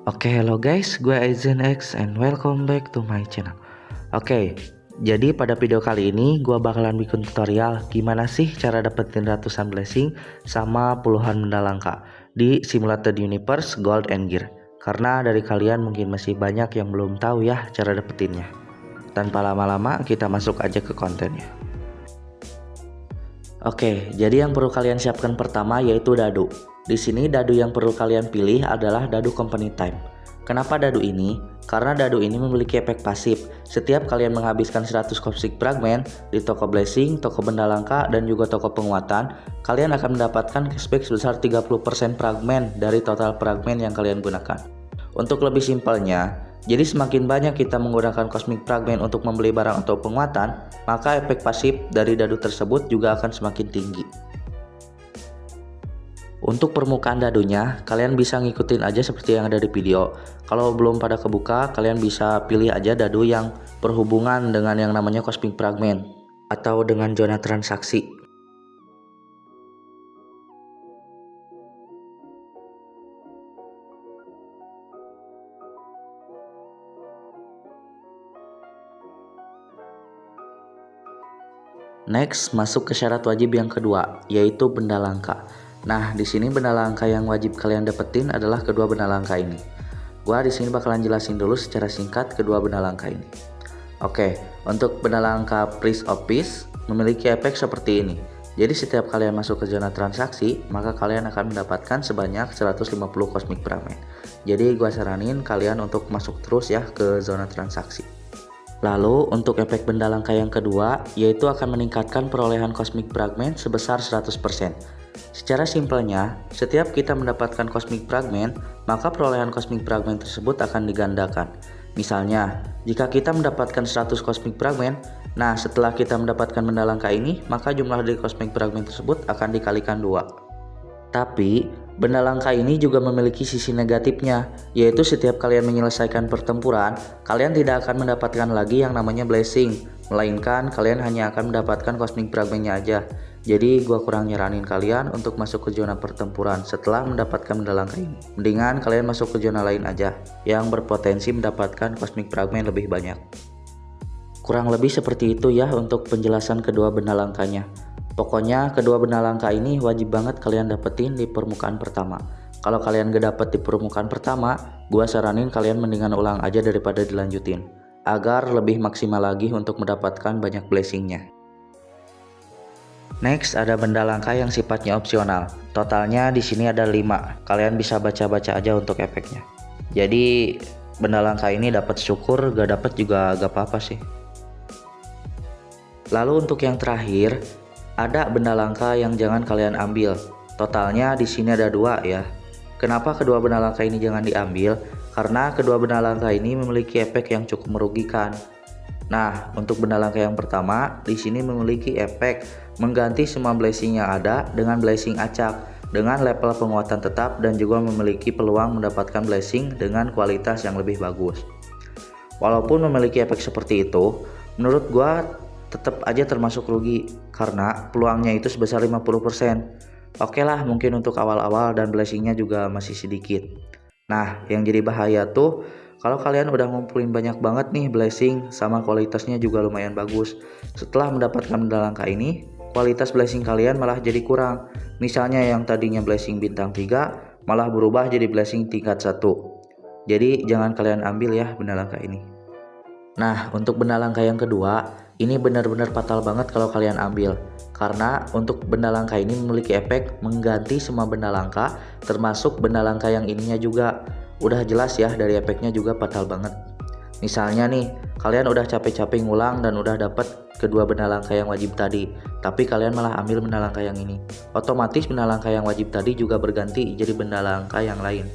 Oke, hello guys, gue Aizen X and welcome back to my channel. Oke, jadi pada video kali ini gue bakalan bikin tutorial gimana sih cara dapetin ratusan blessing sama puluhan benda langka di Simulated Universe Gold and Gear. Karena dari kalian mungkin masih banyak yang belum tahu ya cara dapetinnya. Tanpa lama-lama kita masuk aja ke kontennya. Oke, jadi yang perlu kalian siapkan pertama yaitu dadu. Di sini dadu yang perlu kalian pilih adalah dadu company type. Kenapa dadu ini? Karena dadu ini memiliki efek pasif. Setiap kalian menghabiskan 100 cosmic fragment di toko blessing, toko benda langka, dan juga toko penguatan, kalian akan mendapatkan cashback sebesar 30% fragment dari total fragment yang kalian gunakan. Untuk lebih simpelnya, jadi semakin banyak kita menggunakan cosmic fragment untuk membeli barang atau penguatan, maka efek pasif dari dadu tersebut juga akan semakin tinggi. Untuk permukaan dadunya, kalian bisa ngikutin aja seperti yang ada di video. Kalau belum pada kebuka, kalian bisa pilih aja dadu yang berhubungan dengan yang namanya cosmic fragment atau dengan zona transaksi. Next, masuk ke syarat wajib yang kedua, yaitu benda langka. Nah, di sini benda langka yang wajib kalian dapetin adalah kedua benda langka ini. Gua di sini bakalan jelasin dulu secara singkat kedua benda langka ini. Oke, untuk benda langka Priest of Peace memiliki efek seperti ini. Jadi setiap kalian masuk ke zona transaksi, maka kalian akan mendapatkan sebanyak 150 cosmic fragment. Jadi gua saranin kalian untuk masuk terus ya ke zona transaksi. Lalu untuk efek benda langka yang kedua, yaitu akan meningkatkan perolehan cosmic fragment sebesar 100%. Secara simpelnya, setiap kita mendapatkan cosmic fragment, maka perolehan cosmic fragment tersebut akan digandakan. Misalnya, jika kita mendapatkan 100 cosmic fragment, nah setelah kita mendapatkan benda langka ini, maka jumlah dari cosmic fragment tersebut akan dikalikan 2. Tapi, benda langka ini juga memiliki sisi negatifnya, yaitu setiap kalian menyelesaikan pertempuran, kalian tidak akan mendapatkan lagi yang namanya blessing, melainkan kalian hanya akan mendapatkan cosmic fragmentnya aja. Jadi gua kurang nyaranin kalian untuk masuk ke zona pertempuran setelah mendapatkan benda langka ini. Mendingan kalian masuk ke zona lain aja, yang berpotensi mendapatkan cosmic fragment lebih banyak. Kurang lebih seperti itu ya untuk penjelasan kedua benda langkanya. Pokoknya kedua benda langka ini wajib banget kalian dapetin di permukaan pertama. Kalau kalian gak dapet di permukaan pertama, gua saranin kalian mendingan ulang aja daripada dilanjutin, agar lebih maksimal lagi untuk mendapatkan banyak blessingnya. Next ada benda langka yang sifatnya opsional. Totalnya di sini ada 5. Kalian bisa baca-baca aja untuk efeknya. Jadi benda langka ini dapat syukur, gak dapat juga gak apa-apa sih. Lalu untuk yang terakhir, ada benda langka yang jangan kalian ambil. Totalnya di sini ada 2 ya. Kenapa kedua benda langka ini jangan diambil? Karena kedua benda langka ini memiliki efek yang cukup merugikan. Nah, untuk benda langka yang pertama, di sini memiliki efek mengganti semua blessing yang ada dengan blessing acak dengan level penguatan tetap dan juga memiliki peluang mendapatkan blessing dengan kualitas yang lebih bagus. Walaupun memiliki efek seperti itu, menurut gua tetap aja termasuk rugi karena peluangnya itu sebesar 50%. Oke lah, mungkin untuk awal-awal dan blessingnya juga masih sedikit. Nah, yang jadi bahaya tuh kalau kalian udah ngumpulin banyak banget nih blessing sama kualitasnya juga lumayan bagus. Setelah mendapatkan benda langka ini, kualitas blessing kalian malah jadi kurang. Misalnya yang tadinya blessing bintang 3 malah berubah jadi blessing tingkat 1. Jadi jangan kalian ambil ya benda langka ini. Nah, untuk benda langka yang kedua, ini benar-benar fatal banget kalau kalian ambil. Karena untuk benda langka ini memiliki efek mengganti semua benda langka, termasuk benda langka yang ininya juga. Udah jelas ya dari efeknya juga fatal banget. Misalnya nih, kalian udah capek-capek ngulang dan udah dapet kedua benda langka yang wajib tadi, tapi kalian malah ambil benda langka yang ini. Otomatis benda langka yang wajib tadi juga berganti jadi benda langka yang lain.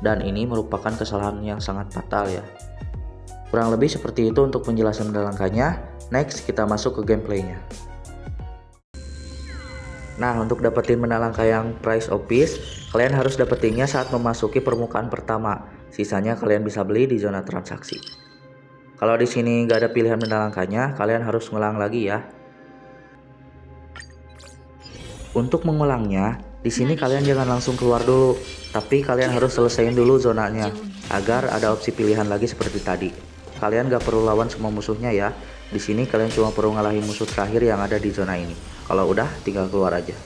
Dan ini merupakan kesalahan yang sangat fatal ya. Kurang lebih seperti itu untuk penjelasan benda langkanya. Next kita masuk ke gameplaynya. Nah, untuk dapetin benda langka yang Priest of Peace, kalian harus dapetinnya saat memasuki permukaan pertama. Sisanya kalian bisa beli di zona transaksi. Kalau di sini nggak ada pilihan benda langkanya, kalian harus ngulang lagi ya. Untuk mengulangnya, Di sini kalian jangan langsung keluar dulu, tapi kalian harus selesaiin dulu zonanya agar ada opsi pilihan lagi seperti tadi. Kalian gak perlu lawan semua musuhnya ya. Di sini kalian cuma perlu ngalahin musuh terakhir yang ada di zona ini. Kalau udah, tinggal keluar aja.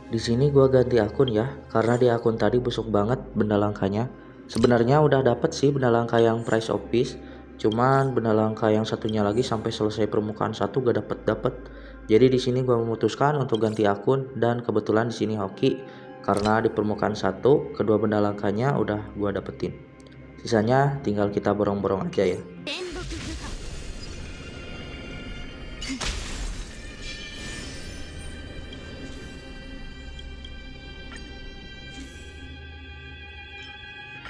Di sini gua ganti akun ya, karena di akun tadi busuk banget benda langkanya. Sebenarnya udah dapet sih benda langka yang price of peace, cuman benda langka yang satunya lagi sampai selesai permukaan 1 gak dapet. Jadi di sini gua memutuskan untuk ganti akun dan kebetulan di sini hoki karena di permukaan 1 kedua benda langkanya udah gua dapetin. Sisanya tinggal kita borong-borong aja ya.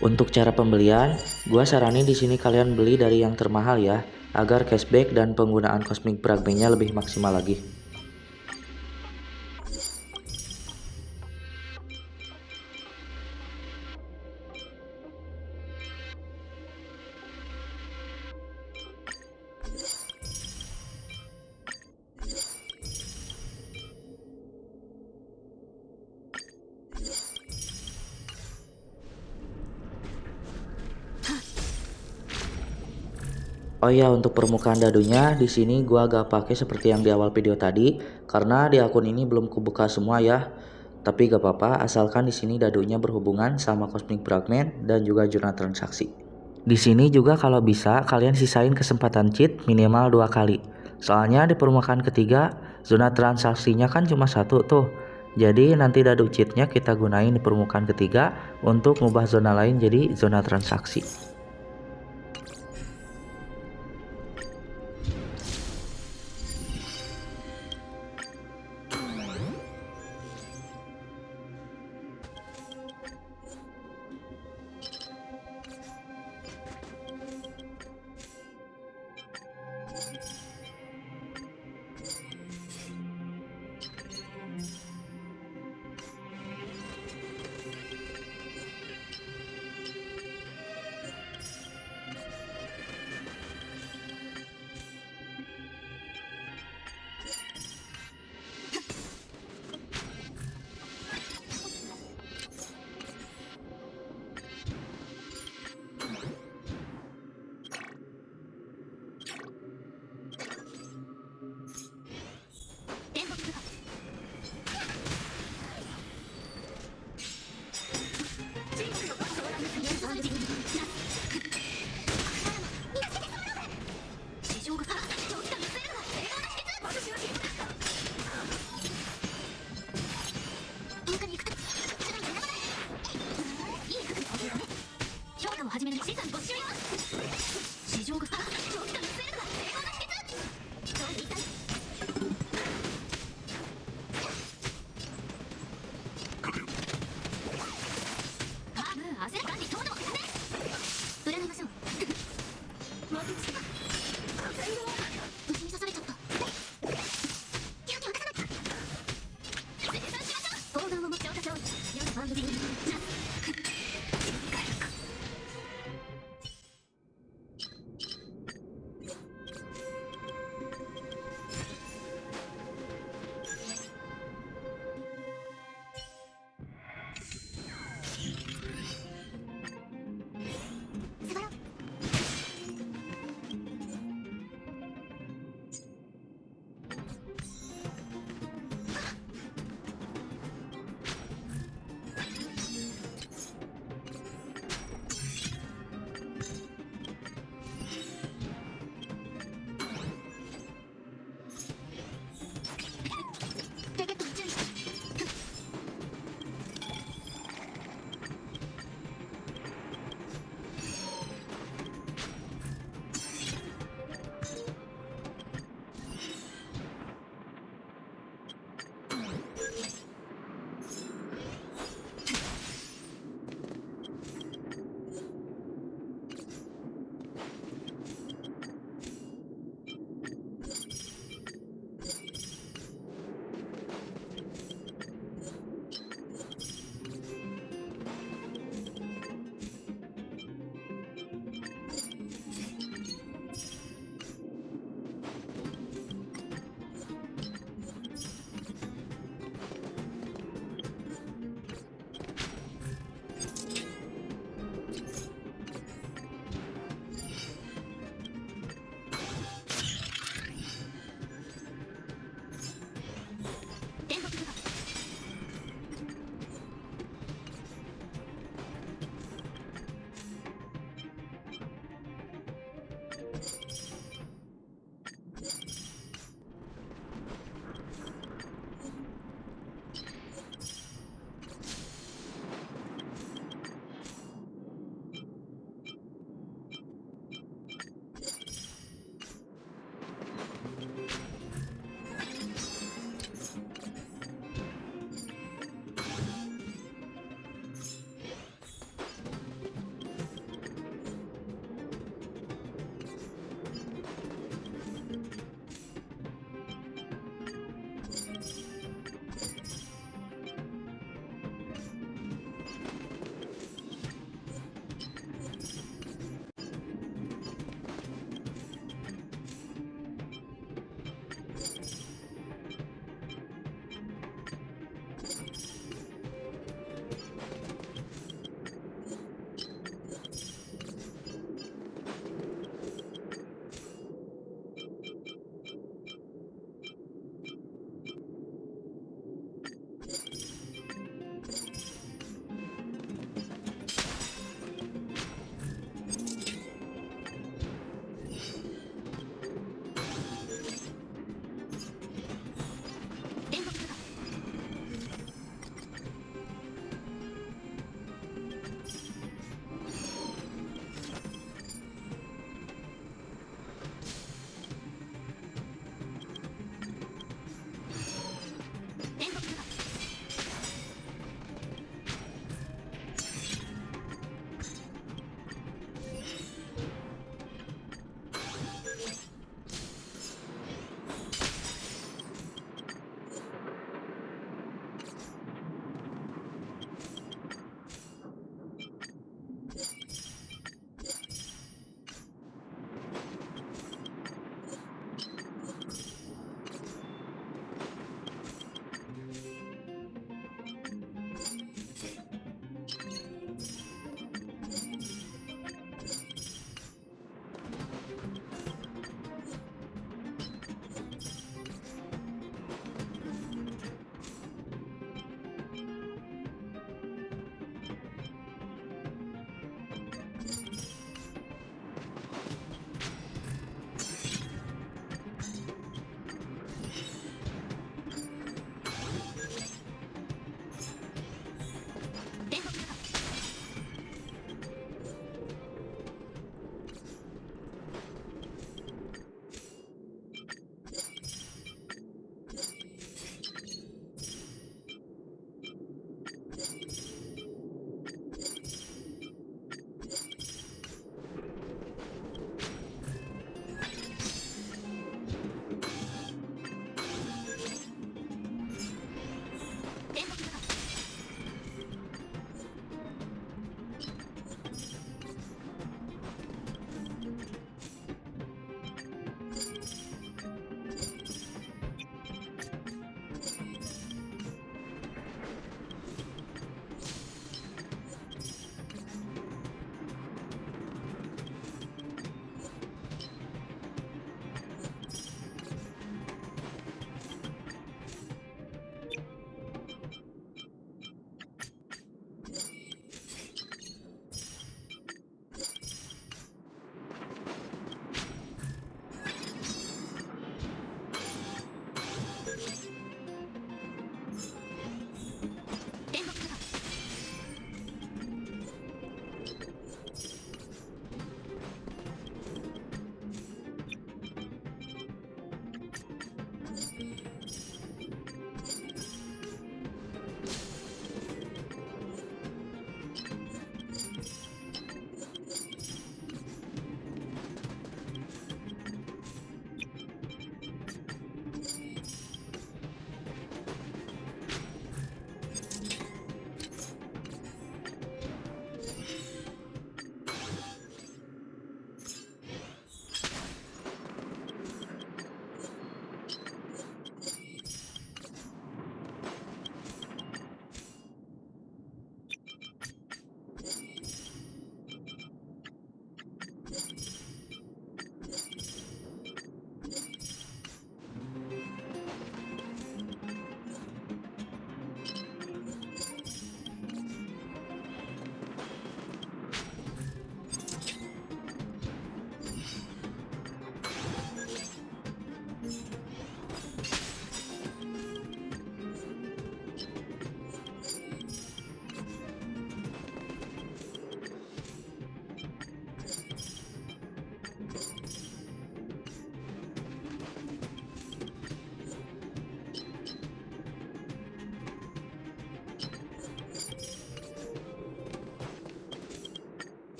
Untuk cara pembelian, gua saranin di sini kalian beli dari yang termahal ya, agar cashback dan penggunaan cosmic fragmentnya lebih maksimal lagi. Oh ya, untuk permukaan dadunya di sini gua agak pakai seperti yang di awal video tadi karena di akun ini belum kubuka semua ya. Tapi gak apa-apa asalkan di sini dadunya berhubungan sama cosmic fragment dan juga jurnal transaksi. Di sini juga kalau bisa kalian sisain kesempatan cheat minimal 2 kali. Soalnya di permukaan ketiga zona transaksinya kan cuma 1 tuh. Jadi nanti dadu cheatnya kita gunain di permukaan ketiga untuk ngubah zona lain jadi zona transaksi.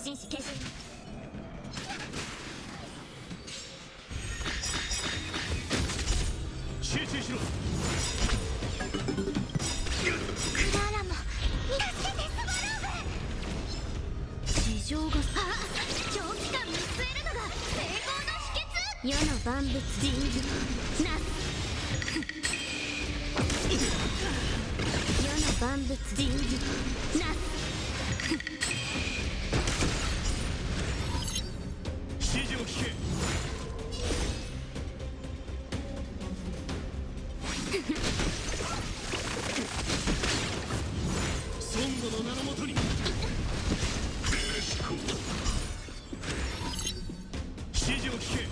紳士決心。集中しろ。クララも助けてスワローブ。事情が長期間見据えるのが成功の秘訣。世の万物人事なす。世の万物人事なす。指示を聞け。孫悟の名のもとに指示を聞け。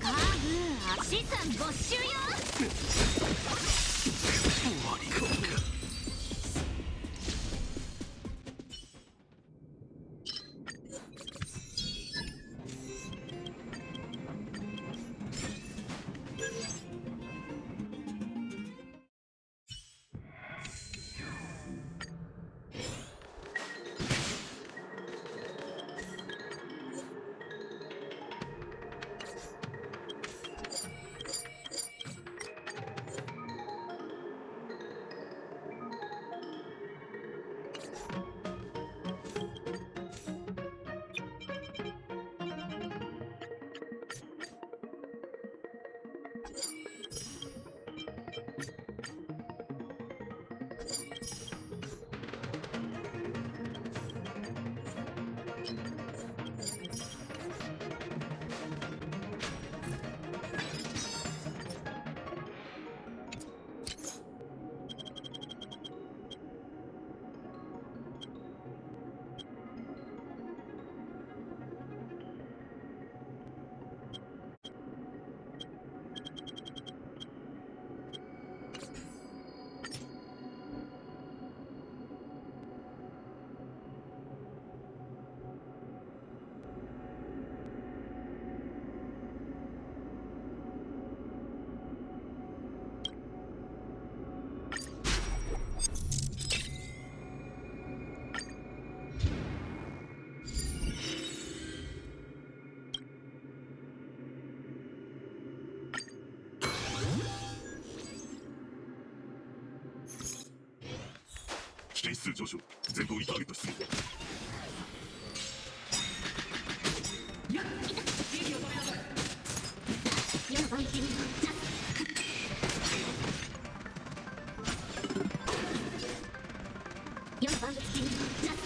カーブ資産没収よ。終わりか。危険指数上昇。前方にターゲット出現。世の万物人事なす。世の万物人事なす。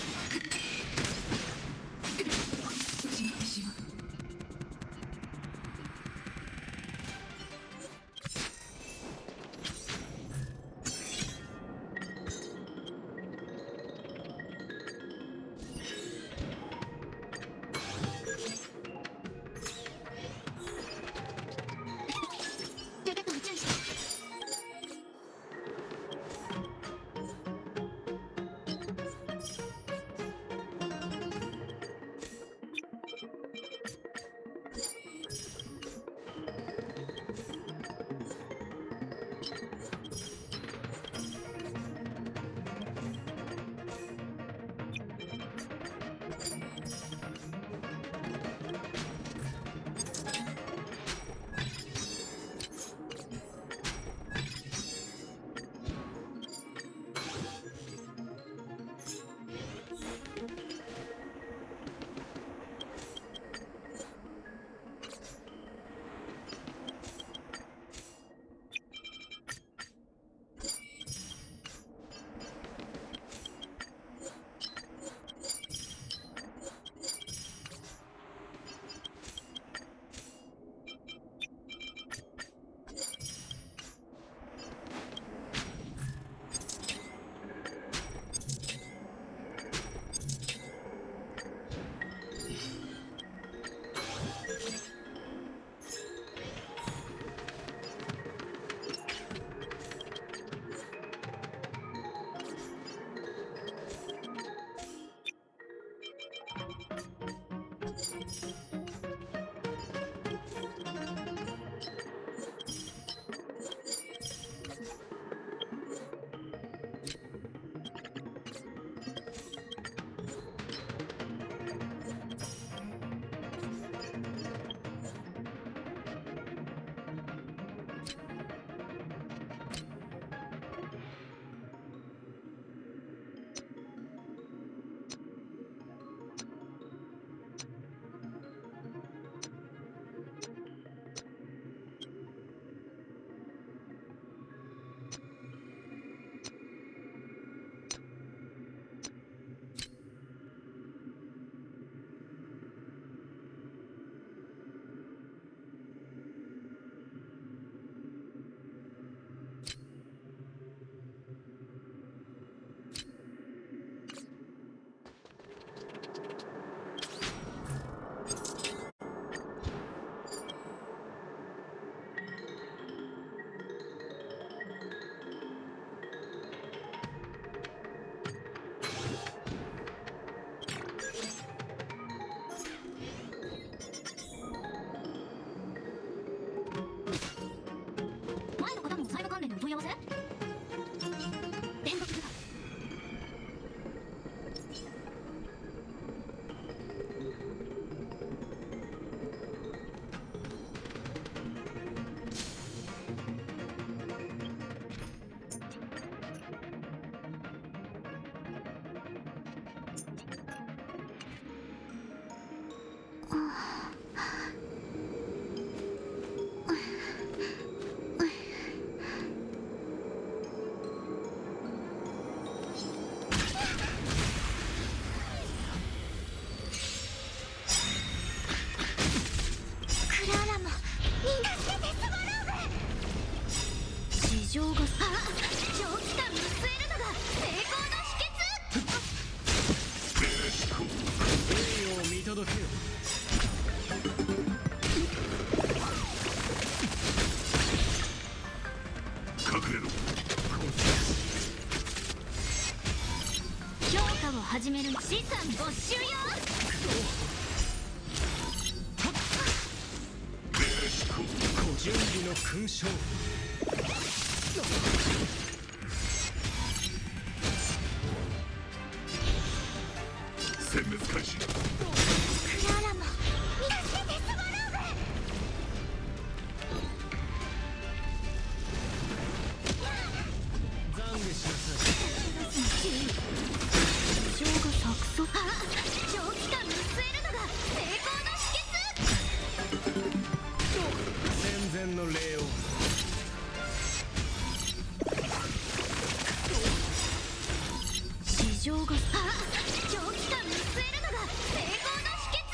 の勲章殲滅開始クララも助けてスワローグ。懺悔しなさい。地上が錯綜。あ、長期間見据えるのが成功の秘訣。戦前の礼を地上が、あ、長期間見据えるのが成功の秘訣。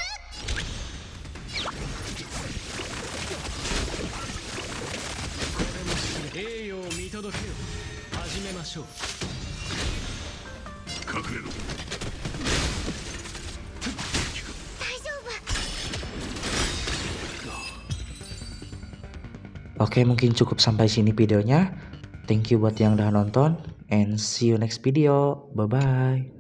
栄誉を見届けよ。始めましょう。隠れろ。大丈夫。 Oke, mungkin cukup sampai sini videonya. Thank you buat yang udah nonton, and see you next video. Bye bye.